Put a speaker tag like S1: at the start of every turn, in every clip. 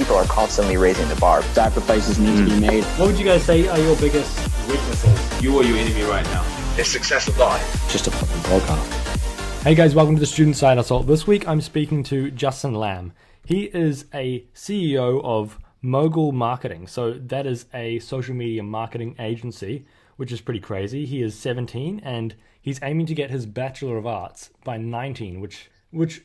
S1: people are constantly raising the bar.
S2: Sacrifices need to be made.
S3: What would you guys say are your biggest weaknesses?
S4: You or your enemy right now?
S5: The success of life.
S2: Just a fucking podcast.
S3: Hey guys, welcome to the Student Side Hustle. This week I'm speaking to Justin Lamb. He is a CEO of Mogul Marketing. So that is a social media marketing agency, which is pretty crazy. He is 17 and he's aiming to get his Bachelor of Arts by 19, which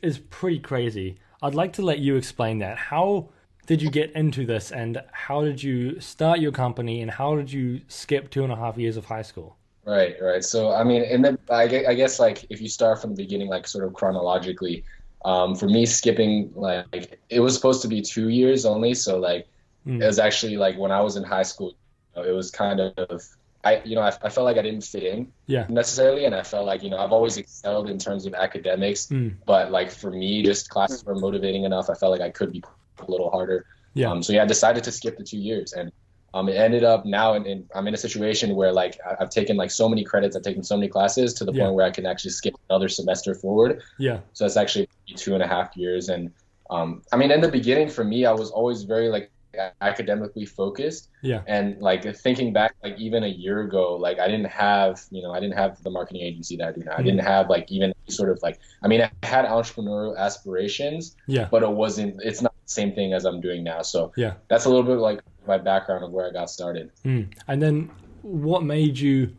S3: is pretty crazy. I'd like to let you explain that. How did you get into this, and how did you start your company, and how did you skip 2.5 years of high school?
S6: Right. So, I mean, I guess like if you start from the beginning, like sort of chronologically, for me, skipping, like it was supposed to be 2 years only. So like it was actually like when I was in high school, it was kind of, I felt like I didn't fit in necessarily. And I felt like, I've always excelled in terms of academics, but like for me, just classes were motivating enough. I felt like I could be a little harder. I decided to skip the 2 years, and it ended up now, and I'm in a situation where like I've taken like so many credits, I've taken so many classes to the point where I can actually skip another semester forward. So it's actually 2.5 years. And I mean, in the beginning for me, I was always very like academically focused. And like thinking back, like even a year ago, like I didn't have the marketing agency that I do now. I didn't have like even sort of like, I mean, I had entrepreneurial aspirations, but it's not the same thing as I'm doing now. So that's a little bit like my background of where I got started.
S3: And then what made you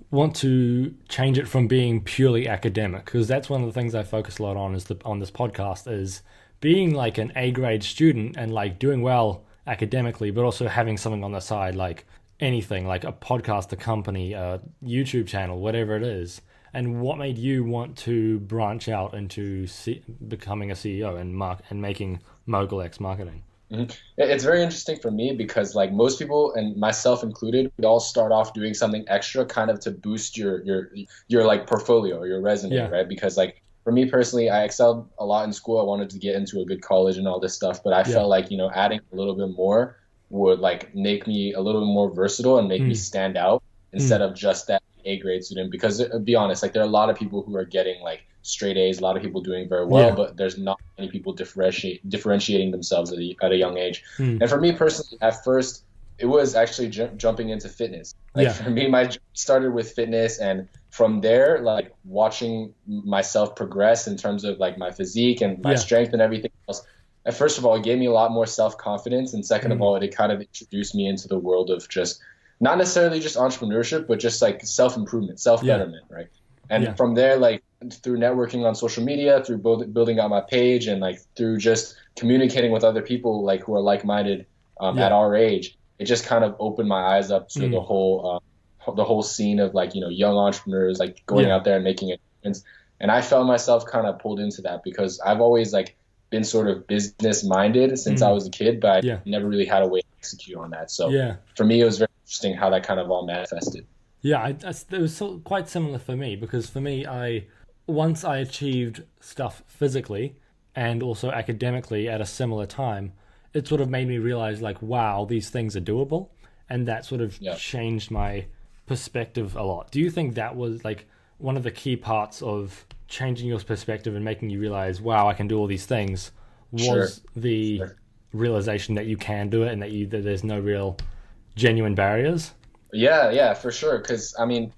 S3: want to change it from being purely academic? Because that's one of the things I focus a lot on on this podcast is being like an A-grade student and like doing well academically, but also having something on the side, like anything, like a podcast, a company, a YouTube channel, whatever it is. And what made you want to branch out into becoming a CEO and making Mogul X Marketing?
S6: It's very interesting for me because like most people, and myself included, we all start off doing something extra kind of to boost your like portfolio or your resume, right? Because like for me personally, I excelled a lot in school. I wanted to get into a good college and all this stuff, but I felt like, adding a little bit more would like make me a little bit more versatile and make me stand out instead of just that A-grade student. Because to be honest, like there are a lot of people who are getting like straight A's, a lot of people doing very well, but there's not many people differentiating themselves at a young age. And for me personally, at first, it was actually jumping into fitness. Like for me, my journey started with fitness, and from there, like watching myself progress in terms of like my physique and my strength and everything else. And first of all, it gave me a lot more self-confidence, and second of all, it kind of introduced me into the world of just not necessarily just entrepreneurship, but just like self-improvement, self-betterment, right? And from there, like through networking on social media, through building out my page, and like through just communicating with other people like who are like-minded at our age, it just kind of opened my eyes up to the whole scene of like, young entrepreneurs like going out there and making a difference. And I felt myself kind of pulled into that because I've always like been sort of business minded since I was a kid, but I never really had a way to execute on that. So for me, it was very interesting how that kind of all manifested.
S3: It was quite similar for me, because for me, once I achieved stuff physically and also academically at a similar time, it sort of made me realize like, wow, these things are doable. And that sort of changed my perspective a lot. Do you think that was like one of the key parts of changing your perspective and making you realize, wow, I can do all these things, was the realization that you can do it and that there's no real genuine barriers?
S6: Yeah, for sure. Because I mean,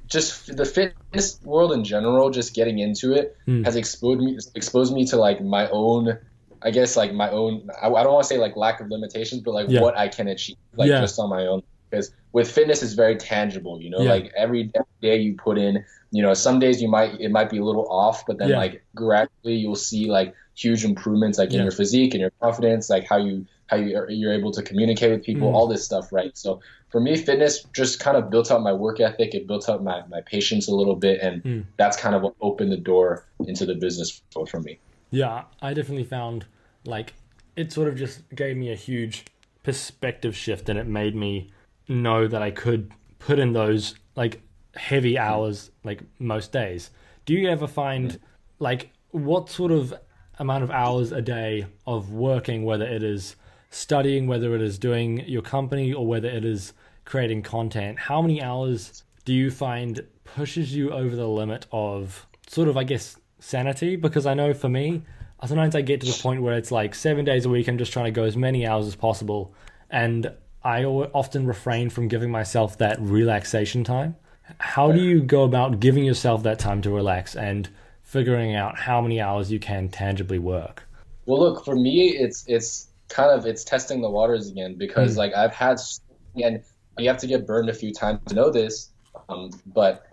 S6: just the fitness world in general, just getting into it has exposed me to like my own, I guess like my own, I don't want to say like lack of limitations, but like what I can achieve just on my own. Because with fitness is very tangible, like every day you put in, some days it might be a little off, but then like gradually you'll see like huge improvements like in your physique and your confidence, like how you're able to communicate with people, all this stuff, right? So for me, fitness just kind of built up my work ethic. It built up my patience a little bit, and that's kind of what opened the door into the business world for me.
S3: Yeah, I definitely found like it sort of just gave me a huge perspective shift, and it made me know that I could put in those like heavy hours like most days. Do you ever find like what sort of amount of hours a day of working, whether it is studying, whether it is doing your company, or whether it is creating content, how many hours do you find pushes you over the limit of sort of, I guess, sanity? Because I know for me, sometimes I get to the point where it's like 7 days a week, I'm just trying to go as many hours as possible. And I often refrain from giving myself that relaxation time. How do you go about giving yourself that time to relax and figuring out how many hours you can tangibly work?
S6: Well, look, for me, it's testing the waters again, because like I've had, and you have to get burned a few times to know this. But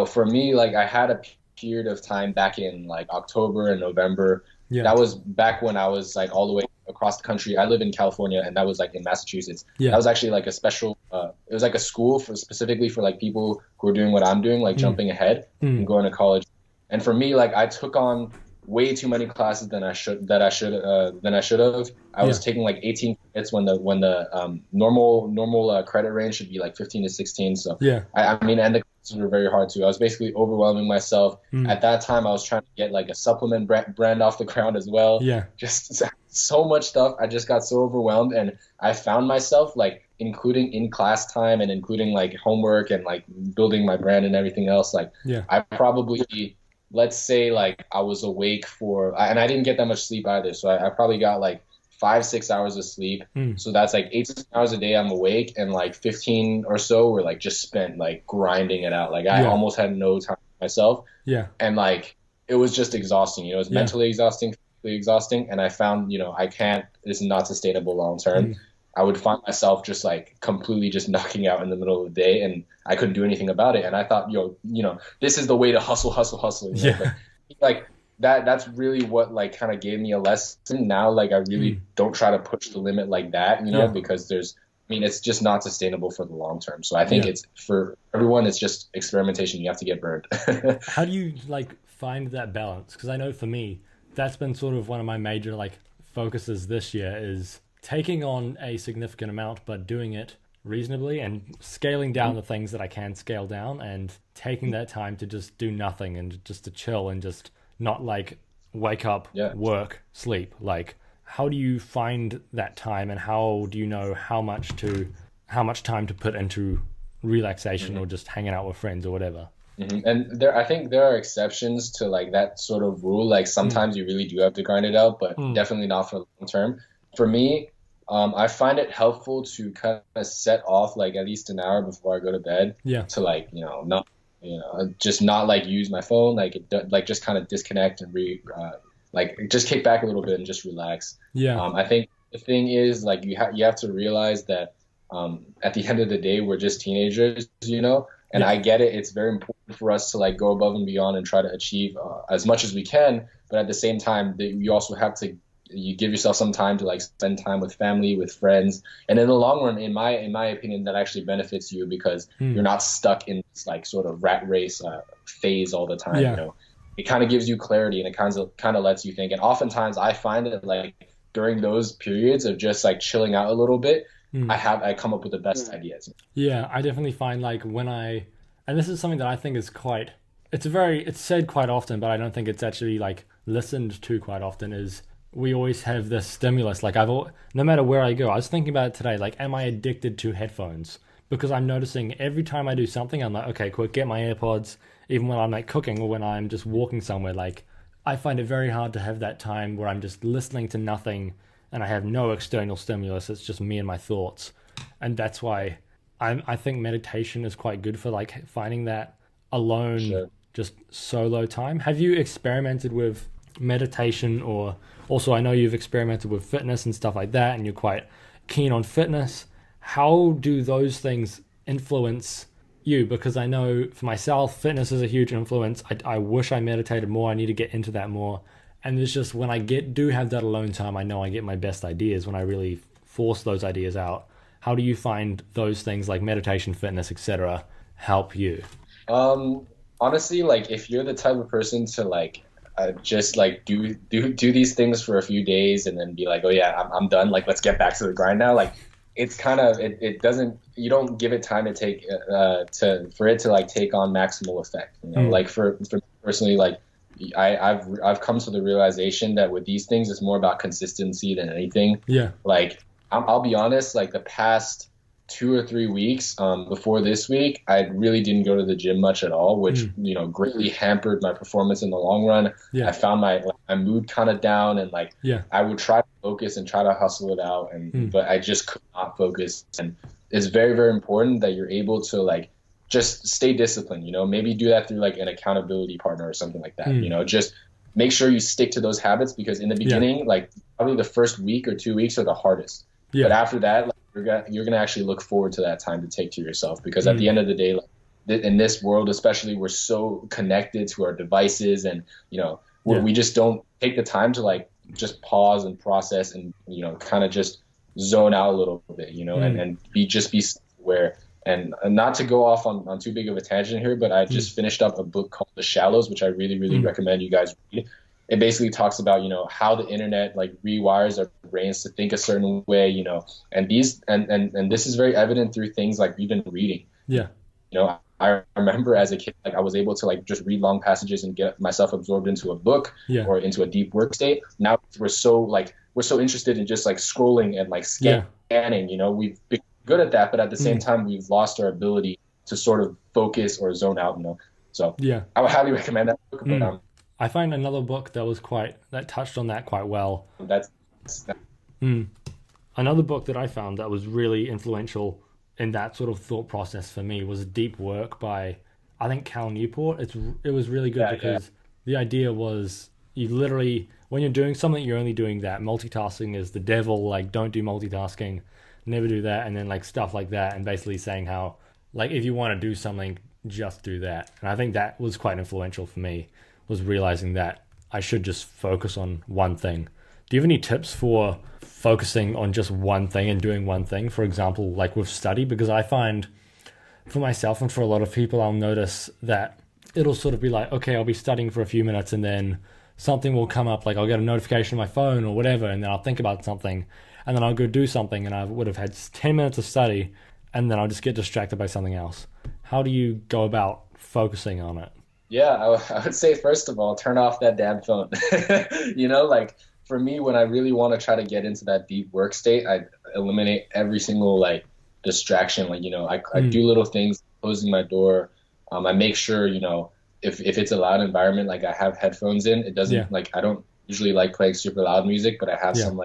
S6: for me, like I had a period of time back in like October and November.
S3: Yeah.
S6: That was back when I was like all the way across the country. I live in California, and that was like in Massachusetts.
S3: Yeah.
S6: That was actually like a special, it was like a school specifically for like people who are doing what I'm doing, like jumping ahead and going to college. And for me, like I took on way too many classes than I should have. I was taking like 18 credits when the normal credit range should be like 15 to 16. So
S3: Yeah.
S6: I mean, and the classes were very hard too. I was basically overwhelming myself. At that time, I was trying to get like a supplement brand off the ground as well.
S3: Yeah.
S6: Just so much stuff. I just got so overwhelmed, and I found myself like including in class time and including like homework and like building my brand and everything else. Like I probably, let's say like I was awake and I didn't get that much sleep either. So I probably got like 5-6 hours of sleep. So that's like 8 hours a day I'm awake, and like 15 or so were like just spent like grinding it out. Like I almost had no time for myself.
S3: Yeah.
S6: And like it was just exhausting. It was mentally exhausting, physically exhausting. And I found, this is not sustainable long term. I would find myself just like completely just knocking out in the middle of the day, and I couldn't do anything about it. And I thought, this is the way to hustle.
S3: Yeah.
S6: But, like that's really what like kind of gave me a lesson. Now, like I really don't try to push the limit like that, because it's just not sustainable for the long term. So I think it's for everyone, it's just experimentation. You have to get burned.
S3: How do you like find that balance? Because I know for me, that's been sort of one of my major like focuses this year is taking on a significant amount, but doing it reasonably and scaling down the things that I can scale down, and taking that time to just do nothing and just to chill and just not like wake up, work, sleep. Like, how do you find that time, and how do you know how much time to put into relaxation or just hanging out with friends or whatever?
S6: And I think there are exceptions to like that sort of rule. Like sometimes you really do have to grind it out, but definitely not for the long term. For me, I find it helpful to kind of set off like at least an hour before I go to bed. To like not just not like use my phone, like just kind of disconnect and like just kick back a little bit and just relax. I think the thing is like you have to realize that at the end of the day we're just teenagers, and I get it. It's very important for us to like go above and beyond and try to achieve as much as we can, but at the same time you also have to give yourself some time to like spend time with family, with friends, and in the long run, in my opinion, that actually benefits you because you're not stuck in this like sort of rat race phase all the time. It kind of gives you clarity, and it kind of lets you think. And oftentimes I find that like during those periods of just like chilling out a little bit, I come up with the best ideas.
S3: I definitely find like and this is something that I think is it's said quite often, but I don't think it's actually like listened to quite often, is we always have this stimulus. Like no matter where I go, I was thinking about it today, like, am I addicted to headphones? Because I'm noticing every time I do something, I'm like, okay, quick, get my AirPods, even when I'm like cooking or when I'm just walking somewhere. Like, I find it very hard to have that time where I'm just listening to nothing and I have no external stimulus. It's just me and my thoughts. And that's why I think meditation is quite good for like finding that alone, just solo time. Have you experimented with meditation? Or also, I know you've experimented with fitness and stuff like that, and you're quite keen on fitness. How do those things influence you? Because I know for myself, fitness is a huge influence. I wish I meditated more. I need to get into that more. And it's just when I do have that alone time, I know I get my best ideas when I really force those ideas out. How do you find those things like meditation, fitness, etc. help you?
S6: Honestly, like if you're the type of person to like just like do these things for a few days and then be like, oh yeah, I'm done. Like, let's get back to the grind now. Like, it's kind of, it doesn't, you don't give it time to take, for it to like take on maximal effect. Like for personally, like I've come to the realization that with these things, it's more about consistency than anything. Like, I'll be honest, like the past 2 or 3 weeks before this week, I really didn't go to the gym much at all, which greatly hampered my performance in the long run.
S3: Yeah.
S6: I found my mood kind of down, and I would try to focus and try to hustle it out, but I just could not focus. And it's very, very important that you're able to just stay disciplined. Maybe do that through an accountability partner or something like that. Just make sure you stick to those habits, because in the beginning, probably the first week or 2 weeks are the hardest. Yeah. But after that, you're gonna actually look forward to that time to take to yourself, because at the end of the day, in this world especially, we're so connected to our devices, and we just don't take the time to just pause and process and kind of just zone out a little bit, and be aware. And not to go off on too big of a tangent here, but I just finished up a book called The Shallows, which I really, really recommend you guys read. It basically talks about, how the internet rewires our brains to think a certain way, and this is very evident through things like we've been reading.
S3: Yeah.
S6: I remember as a kid, I was able to just read long passages and get myself absorbed into a book or into a deep work state. Now we're so interested in just scrolling and scanning, we've been good at that, but at the same time, we've lost our ability to sort of focus or zone out, So I would highly recommend that book. But,
S3: I find another book that touched on that quite well. Another book that I found that was really influential in that sort of thought process for me was Deep Work by, I think, Cal Newport. It was really good because the idea was you literally, when you're doing something, you're only doing that. Multitasking is the devil. Don't do multitasking, never do that, and then stuff like that, and basically saying how if you want to do something, just do that. And I think that was quite influential for me, was realizing that I should just focus on one thing. Do you have any tips for focusing on just one thing and doing one thing? For example, with study, because I find for myself and for a lot of people, I'll notice that it'll sort of be okay, I'll be studying for a few minutes and then something will come up, I'll get a notification on my phone or whatever, and then I'll think about something, and then I'll go do something, and I would have had 10 minutes of study, and then I'll just get distracted by something else. How do you go about focusing on it?
S6: Yeah, I would say, first of all, turn off that damn phone. For me, when I really want to try to get into that deep work state, I eliminate every single distraction. I do little things, closing my door. I make sure, if it's a loud environment, I have headphones in. It doesn't I don't usually playing super loud music, but I have some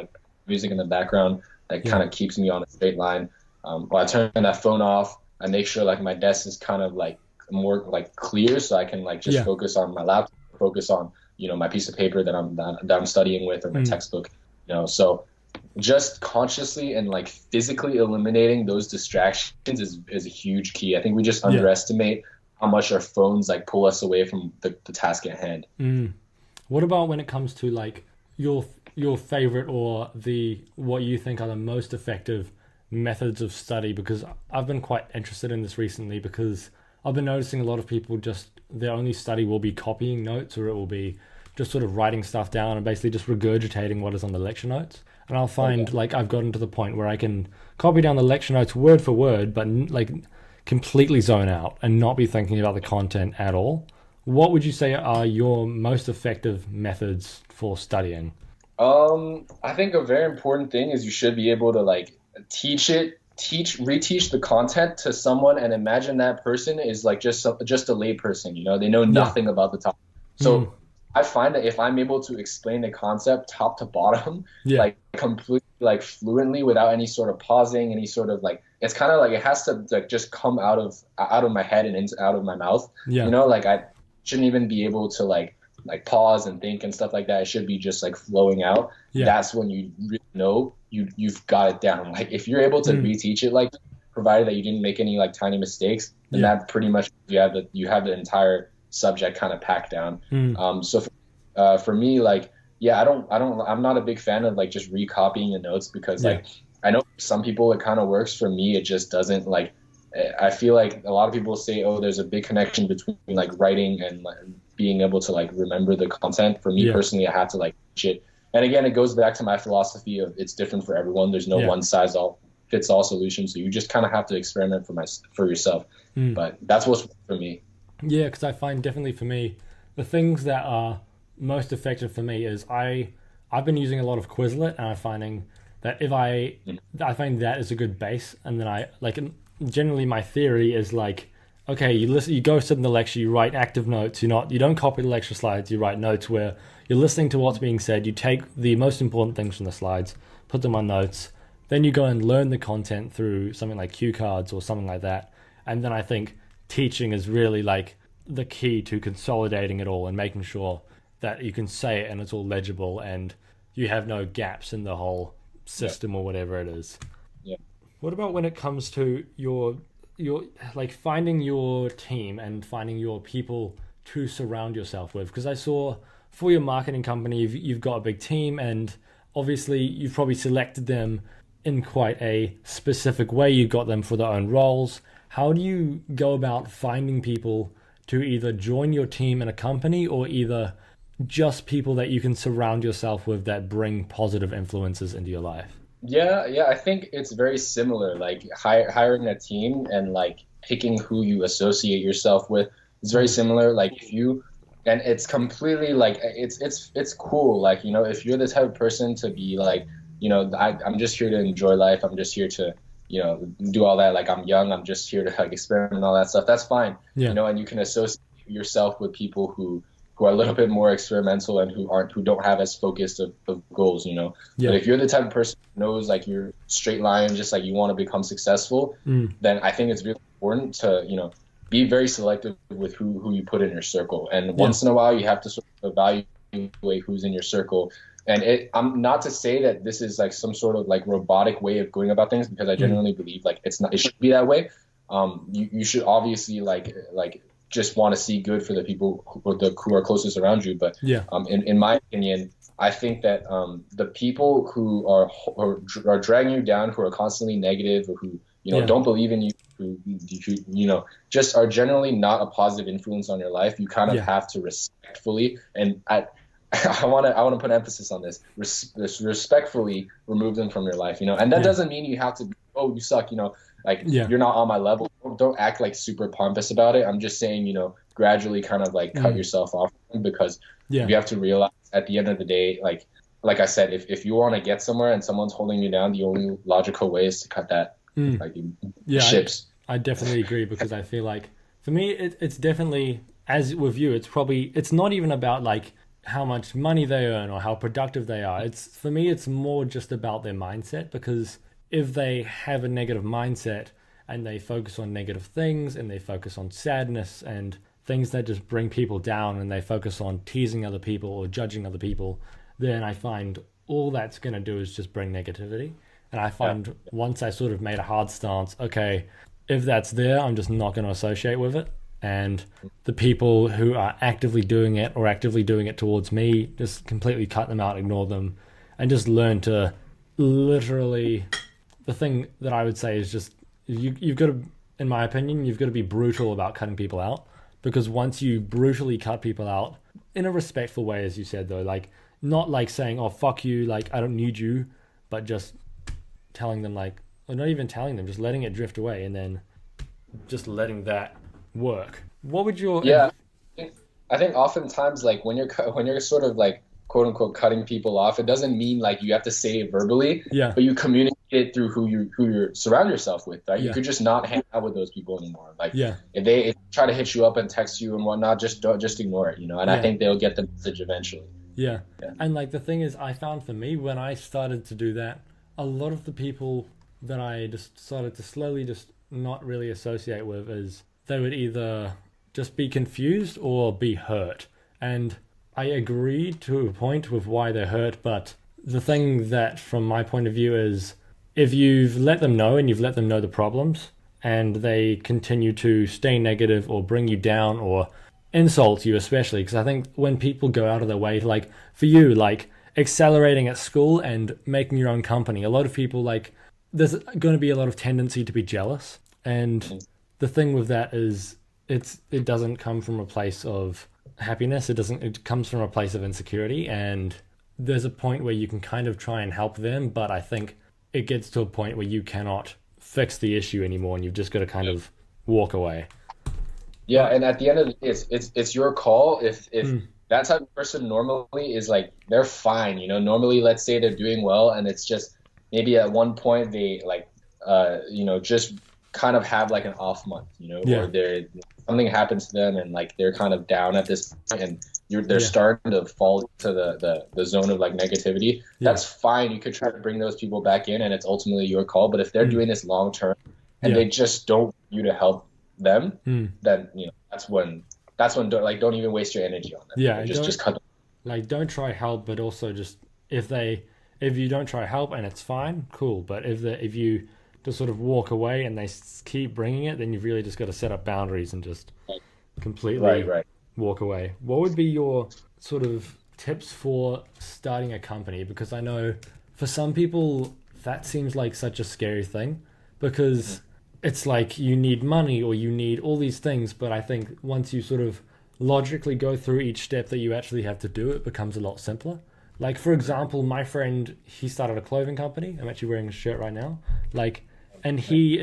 S6: music in the background that kind of keeps me on a straight line. I turn that phone off. I make sure my desk is kind of more clear, so I can just focus on my laptop, focus on my piece of paper that I'm studying with, or my textbook. So just consciously and physically eliminating those distractions is a huge key. I think we just underestimate how much our phones pull us away from the task at hand.
S3: What about when it comes to your favorite or what you think are the most effective methods of study? Because I've been quite interested in this recently, because I've been noticing a lot of people their only study will be copying notes, or it will be just sort of writing stuff down and basically just regurgitating what is on the lecture notes. And I'll find I've gotten to the point where I can copy down the lecture notes word for word, but completely zone out and not be thinking about the content at all. What would you say are your most effective methods for studying?
S6: I think a very important thing is you should be able to reteach the content to someone, and imagine that person is just a lay person. They know nothing about the topic. So I find that if I'm able to explain the concept top to bottom, completely fluently, without any sort of pausing, any sort of it's kind of it has to just come out of my head and out of my mouth. I shouldn't even be able to pause and think and stuff like that. It should be just flowing out. That's when you really know you've got it down. If you're able to reteach it, provided that you didn't make any tiny mistakes, then that pretty much you have the entire subject kind of packed down. So for me, I'm not a big fan of just recopying the notes, because I know some people it kind of works. For me, it just doesn't. I feel a lot of people say, oh, there's a big connection between writing and being able to remember the content. For me personally, I have to teach it. And again, it goes back to my philosophy of it's different for everyone. There's no one size fits all solution. So you just kind of have to experiment for yourself. But that's what's for me.
S3: Yeah, because I find definitely for me, the things that are most effective for me is I've been using a lot of Quizlet, and I'm finding that if I find that is a good base, and then I like generally my theory is like, okay, you listen, you go sit in the lecture, you write active notes. You don't copy the lecture slides. You write notes where you're listening to what's being said. You take the most important things from the slides, put them on notes. Then you go and learn the content through something like cue cards or something like that. And then I think teaching is really like the key to consolidating it all and making sure that you can say it and it's all legible and you have no gaps in the whole system or whatever it is.
S6: Yeah.
S3: What about when it comes to your like finding your team and finding your people to surround yourself with? Because I saw for your marketing company, you've got a big team, and obviously you've probably selected them in quite a specific way. You got them for their own roles. How do you go about finding people to either join your team in a company or either just people that you can surround yourself with that bring positive influences into your life?
S6: Yeah, I think it's very similar. Like hiring a team and like picking who you associate yourself with is very similar. Like and it's completely like it's cool. Like, if you're the type of person to be like, I'm just here to enjoy life. I'm just here to, do all that. Like, I'm young. I'm just here to like experiment and all that stuff. That's fine.
S3: Yeah.
S6: And you can associate yourself with people who are a little bit more experimental and who don't have as focused of goals,
S3: Yeah.
S6: But if you're the type of person who knows like you're straight line, just like you want to become successful, then I think it's really important to, be very selective with who you put in your circle. And once in a while, you have to sort of evaluate who's in your circle. And I'm not to say that this is like some sort of like robotic way of going about things, because I genuinely believe like it should be that way. You should obviously like just want to see good for the people who are closest around you. But in my opinion, I think that the people who are dragging you down, who are constantly negative, or who don't believe in you, who just are generally not a positive influence on your life, you kind of have to respectfully, and I want to put emphasis on this, respectfully remove them from your life, and that doesn't mean you have to, oh, you suck, you're not on my level. Don't act like super pompous about it. I'm just saying, gradually kind of like cut yourself off, because you have to realize at the end of the day, like I said, if you want to get somewhere and someone's holding you down, the only logical way is to cut that ships.
S3: I definitely agree, because I feel like for me, it's definitely, as with you, it's not even about like how much money they earn or how productive they are. For me, it's more just about their mindset, because if they have a negative mindset and they focus on negative things and they focus on sadness and things that just bring people down, and they focus on teasing other people or judging other people, then I find all that's going to do is just bring negativity. And I find once I sort of made a hard stance, okay, if that's there, I'm just not going to associate with it. And the people who are actively doing it or actively doing it towards me, just completely cut them out, ignore them, and just learn to literally, the thing that I would say is just, you've got to, in my opinion, you've got to be brutal about cutting people out. Because once you brutally cut people out, in a respectful way, as you said though, like not like saying, oh, fuck you, like I don't need you, but just telling them like, or not even telling them, just letting it drift away and then just letting that work. What would your...
S6: I think oftentimes like when you're sort of like quote unquote cutting people off, it doesn't mean like you have to say it verbally, but you communicate it through who you surround yourself with, right? You could just not hang out with those people anymore. Like if they try to hit you up and text you and whatnot, just ignore it, and I think they'll get the message eventually.
S3: And like the thing is, I found for me, when I started to do that, a lot of the people that I just started to slowly just not really associate with, is they would either just be confused or be hurt. And I agree to a point with why they're hurt, but the thing that from my point of view is, if you've let them know and you've let them know the problems and they continue to stay negative or bring you down or insult you, especially, because I think when people go out of their way to, like for you, like accelerating at school and making your own company, a lot of people, like there's going to be a lot of tendency to be jealous. And the thing with that is it doesn't come from a place of happiness. It comes from a place of insecurity. And there's a point where you can kind of try and help them, but I think it gets to a point where you cannot fix the issue anymore, and you've just got to kind of walk away.
S6: Yeah, and at the end of the day, it's your call. If that type of person normally is like, they're fine, normally let's say they're doing well, and it's just maybe at one point they like just kind of have like an off month,
S3: Yeah.
S6: or they're something happens to them and like they're kind of down at this point and they're
S3: Yeah.
S6: starting to fall into the zone of like negativity.
S3: Yeah.
S6: That's fine. You could try to bring those people back in and it's ultimately your call. But if they're doing this long term and
S3: Yeah.
S6: they just don't want you to help them, then that's when don't even waste your energy on them.
S3: Yeah,
S6: Just cut them.
S3: Like, don't try help, but also just if you don't try help and it's fine, cool. But if you just sort of walk away and they keep bringing it, then you've really just got to set up boundaries and just completely
S6: Right.
S3: walk away. What would be your sort of tips for starting a company? Because I know for some people that seems like such a scary thing, because it's like you need money or you need all these things. But I think once you sort of logically go through each step that you actually have to do, it becomes a lot simpler. Like, for example, my friend, he started a clothing company. I'm actually wearing a shirt right now. And he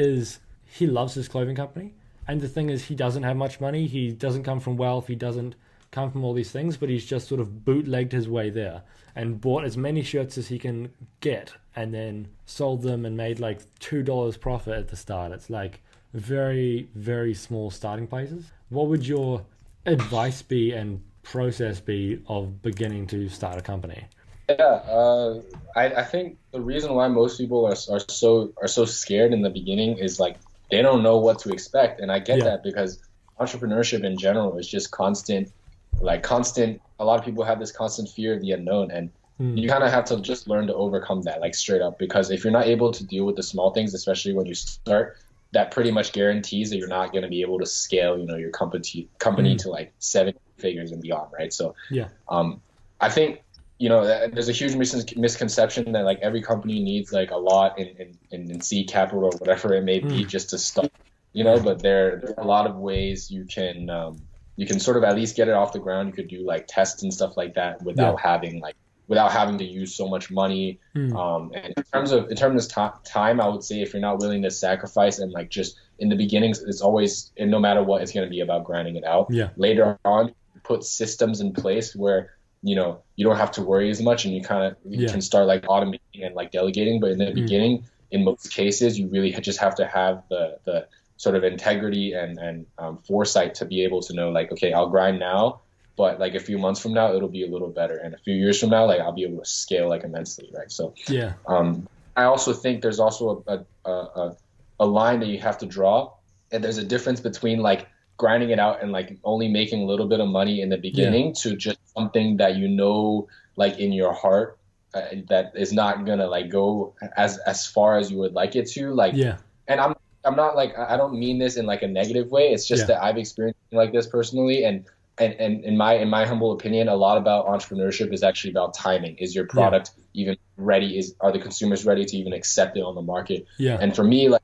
S3: loves his clothing company. And the thing is, he doesn't have much money. He doesn't come from wealth. He doesn't come from all these things, but he's just sort of bootlegged his way there and bought as many shirts as he can get and then sold them and made like $2 profit at the start. It's like very, very small starting places. What would your advice be and process be of beginning to start a company?
S6: Yeah, I think the reason why most people are so scared in the beginning is like they don't know what to expect, and I get that because entrepreneurship in general is just constant. A lot of people have this constant fear of the unknown, and you kind of have to just learn to overcome that, like straight up. Because if you're not able to deal with the small things, especially when you start, that pretty much guarantees that you're not going to be able to scale, your company to like 7 figures and beyond, right? So I think there's a huge misconception that like every company needs like a lot in seed capital or whatever it may be just to start, but there are a lot of ways you can sort of at least get it off the ground. You could do like tests and stuff like that without having to use so much money. And in terms of time, I would say if you're not willing to sacrifice and like just in the beginnings, it's always, and no matter what, it's going to be about grinding it out.
S3: Yeah.
S6: Later on, put systems in place where you don't have to worry as much and you can start like automating and like delegating. But in the beginning, in most cases, you really just have to have the sort of integrity and foresight to be able to know like, okay, I'll grind now, but like a few months from now, it'll be a little better. And a few years from now, like I'll be able to scale like immensely, right? So I also think there's also a line that you have to draw. And there's a difference between like grinding it out and like only making a little bit of money in the beginning to just something that like in your heart that is not gonna like go as far as you would like it to. And I'm not like, I don't mean this in like a negative way. It's just that I've experienced like this personally, and in my humble opinion, a lot about entrepreneurship is actually about timing. Is your product even ready? Are the consumers ready to even accept it on the market? And for me, like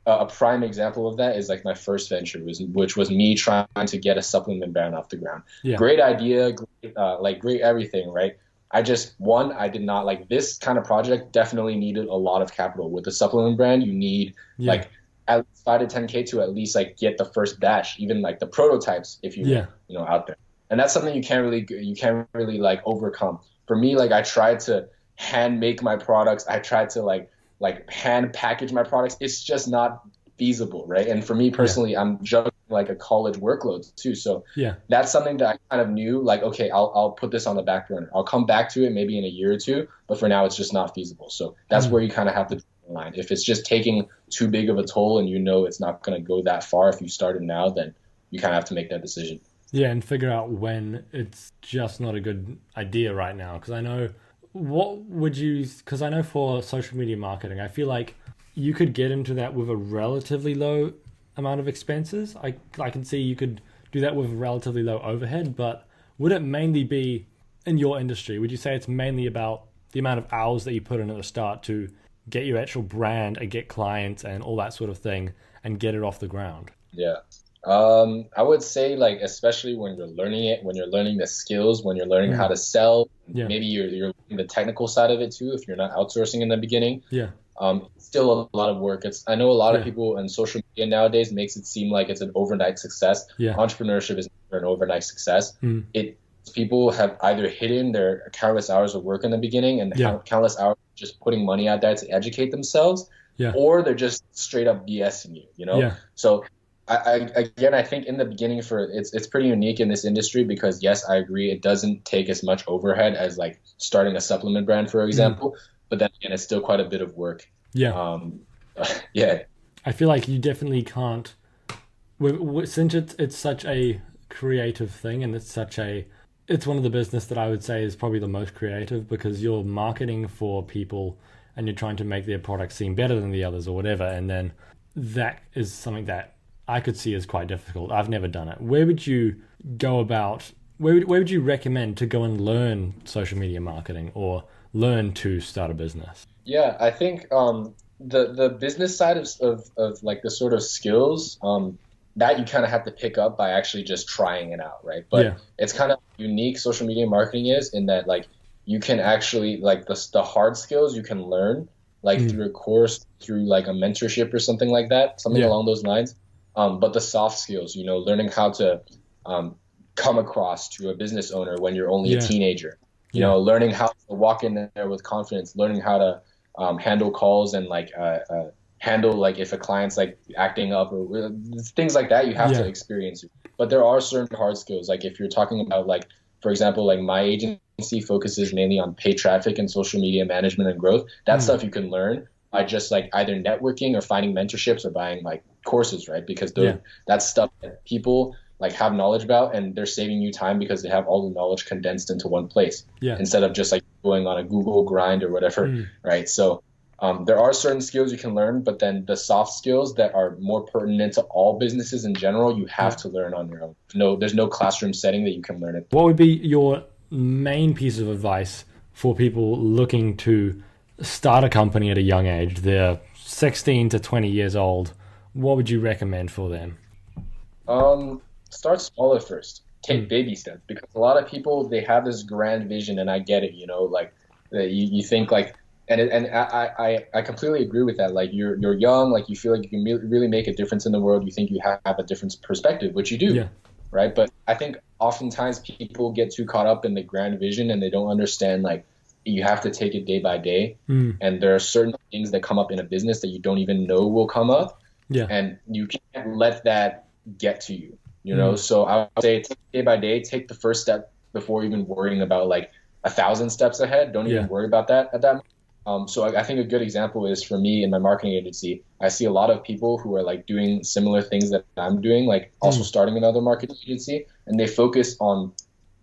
S6: a prime example of that is like my first venture, which was me trying to get a supplement brand off the ground. Great idea, great everything, right? I did not like this kind of project. Definitely needed a lot of capital. With a supplement brand, you need like at least 5 to 10K to at least like get the first batch, even like the prototypes, if you out there. And that's something you can't really like overcome. For me, like I tried to hand make my products. I tried to like hand package my products. It's just not feasible, right? And for me personally, I'm juggling like a college workload too. So that's something that I kind of knew, like, okay, I'll put this on the back burner. I'll come back to it maybe in a year or two, but for now it's just not feasible. So that's where you kind of have to draw the line. If it's just taking too big of a toll and it's not going to go that far if you started now, then you kind of have to make that decision. Yeah,
S3: and figure out when it's just not a good idea right now. Because I know for social media marketing, I feel like you could get into that with a relatively low amount of expenses. I can see you could do that with relatively low overhead, but would it mainly be in your industry? Would you say it's mainly about the amount of hours that you put in at the start to get your actual brand and get clients and all that sort of thing and get it off the ground?
S6: Yeah. I would say like, especially when you're learning it, when you're learning the skills, when you're learning how to sell, maybe you're learning the technical side of it too, if you're not outsourcing in the beginning. It's still a lot of work. I know a lot of people on social media nowadays makes it seem like it's an overnight success. Entrepreneurship is never an overnight success. people have either hidden their countless hours of work in the beginning and
S3: Yeah.
S6: countless hours just putting money out there to educate themselves,
S3: Yeah.
S6: or they're just straight up BSing you, you know?
S3: Yeah.
S6: So I think in the beginning it's pretty unique in this industry because yes, I agree it doesn't take as much overhead as like starting a supplement brand, for example, but then again, it's still quite a bit of work.
S3: Yeah.
S6: Yeah.
S3: I feel like you definitely can't, since it's such a creative thing and it's one of the business that I would say is probably the most creative because you're marketing for people and you're trying to make their product seem better than the others or whatever. And then that is something that I could see as quite difficult. I've never done it. Where would you go about, where would you recommend to go and learn social media marketing or learn to start a business?
S6: Yeah, I think the business side of like the sort of skills that you kind of have to pick up by actually just trying it out, right? But it's kind of unique social media marketing is in that like you can actually like the hard skills you can learn like through a course, through like a mentorship or something like that, something along those lines. But the soft skills, you know, learning how to come across to a business owner when you're only a teenager, you know, learning how to walk in there with confidence, learning how to handle calls and like handle like if a client's like acting up or things like that, you have to experience it. But there are certain hard skills. Like if you're talking about like, for example, like my agency focuses mainly on paid traffic and social media management and growth. That stuff you can learn by just like either networking or finding mentorships or buying like courses, right? Because that's stuff that people like have knowledge about and they're saving you time because they have all the knowledge condensed into one place instead of just like going on a Google grind or whatever, right? So there are certain skills you can learn, but then the soft skills that are more pertinent to all businesses in general, you have to learn on your own. No, there's no classroom setting that you can learn it.
S3: What would be your main piece of advice for people looking to start a company at a young age? They're 16 to 20 years old. What would you recommend for them?
S6: Start smaller first. Take baby steps because a lot of people, they have this grand vision and I get it, you know, like you think like, and I completely agree with that. Like you're young, like you feel like you can really make a difference in the world. You think you have a different perspective, which you do, right? But I think oftentimes people get too caught up in the grand vision and they don't understand like you have to take it day by day. And there are certain things that come up in a business that you don't even know will come up. And you can't let that get to you, you know? So I would say take day by day, take the first step before even worrying about like 1,000 steps ahead. Don't even worry about that at that moment. So I think a good example is for me in my marketing agency, I see a lot of people who are like doing similar things that I'm doing, like also starting another marketing agency, and they focus on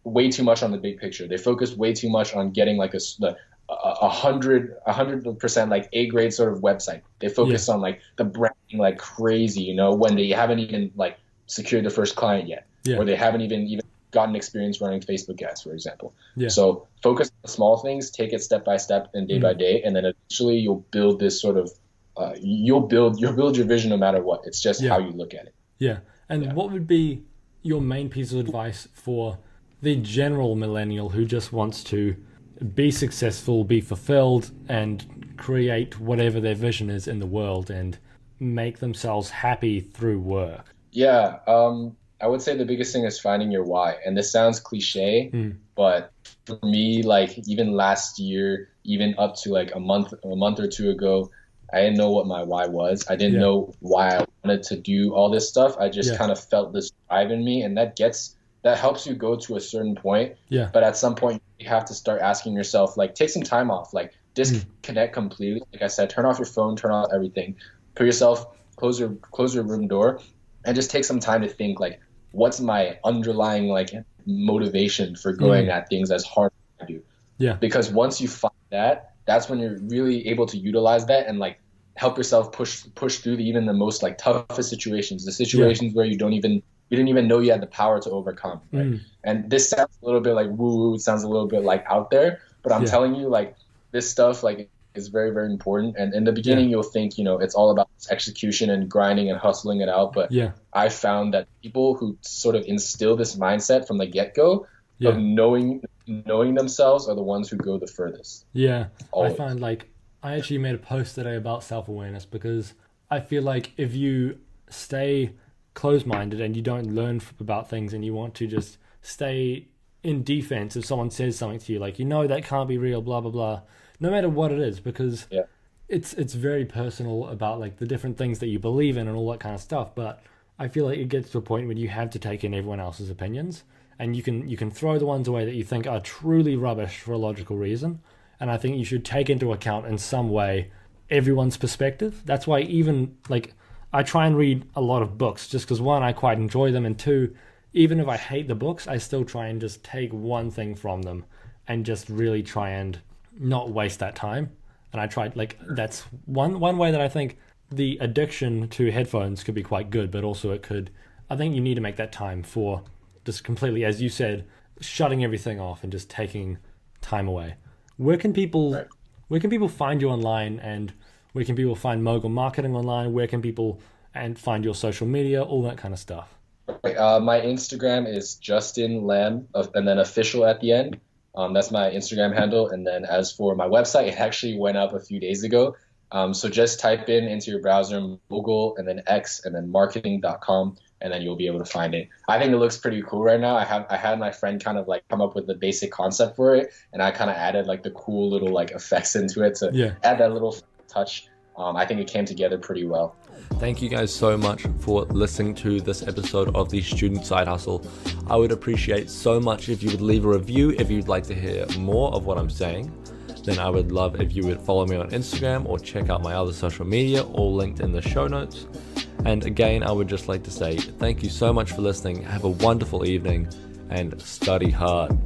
S6: way too much on the big picture. They focus way too much on getting like a 100% like A grade sort of website. They focus on like the branding like crazy, you know, when they haven't even like secured the first client yet, or they haven't even gotten experience running Facebook ads, for example. So focus on the small things, take it step by step and day by day, and then eventually you'll build this sort of you'll build your vision no matter what. It's just how you look at it.
S3: And what would be your main piece of advice for the general millennial who just wants to be successful, be fulfilled, and create whatever their vision is in the world and make themselves happy through work?
S6: I would say the biggest thing is finding your why. And this sounds cliche, but for me, like even last year, even up to like a month or two ago, I didn't know what my why was. I didn't know why I wanted to do all this stuff. I just kind of felt this drive in me, and that helps you go to a certain point. But at some point, you have to start asking yourself, like, take some time off, like disconnect completely. Like I said, turn off your phone, turn off everything, put yourself, close your room door, and just take some time to think, like, what's my underlying like motivation for going at things as hard as I do? Because once you find that, that's when you're really able to utilize that and like help yourself push through even the most like toughest situations, the situations where you didn't even know you had the power to overcome, right? And this sounds a little bit like woo-woo, it sounds a little bit like out there, but I'm telling you, like, this stuff like is very, very important. And in the beginning, you'll think, you know, it's all about execution and grinding and hustling it out. But I found that people who sort of instill this mindset from the get-go of knowing themselves are the ones who go the furthest. Always.
S3: I find like I actually made a post today about self-awareness because I feel like if you stay closed-minded and you don't learn about things and you want to just stay in defense if someone says something to you, like, that can't be real, blah, blah, blah, no matter what it is, because it's very personal about like the different things that you believe in and all that kind of stuff. But I feel like it gets to a point when you have to take in everyone else's opinions, and you can throw the ones away that you think are truly rubbish for a logical reason. And I think you should take into account in some way everyone's perspective. That's why even like I try and read a lot of books just because, one, I quite enjoy them, and two, even if I hate the books, I still try and just take one thing from them and just really try and not waste that time. And I tried, like, that's one way that I think the addiction to headphones could be quite good, but also I think you need to make that time for just completely, as you said, shutting everything off and just taking time away. Where can people find you online, and where can people find Mogul Marketing online? Where can people find your social media, all that kind of stuff?
S6: My Instagram is Justin Lam, and then official at the end. That's my Instagram handle. And then as for my website, it actually went up a few days ago. So just type into your browser Mogul and then X and then marketing.com, and then you'll be able to find it. I think it looks pretty cool right now. I had my friend kind of like come up with the basic concept for it, and I kind of added like the cool little like effects into it to add that little touch. I think it came together pretty well.
S4: Thank you guys so much for listening to this episode of the Student Side Hustle. I would appreciate so much if you would leave a review if you'd like to hear more of what I'm saying. Then I would love if you would follow me on Instagram or check out my other social media, all linked in the show notes. And again, I would just like to say thank you so much for listening. Have a wonderful evening and study hard.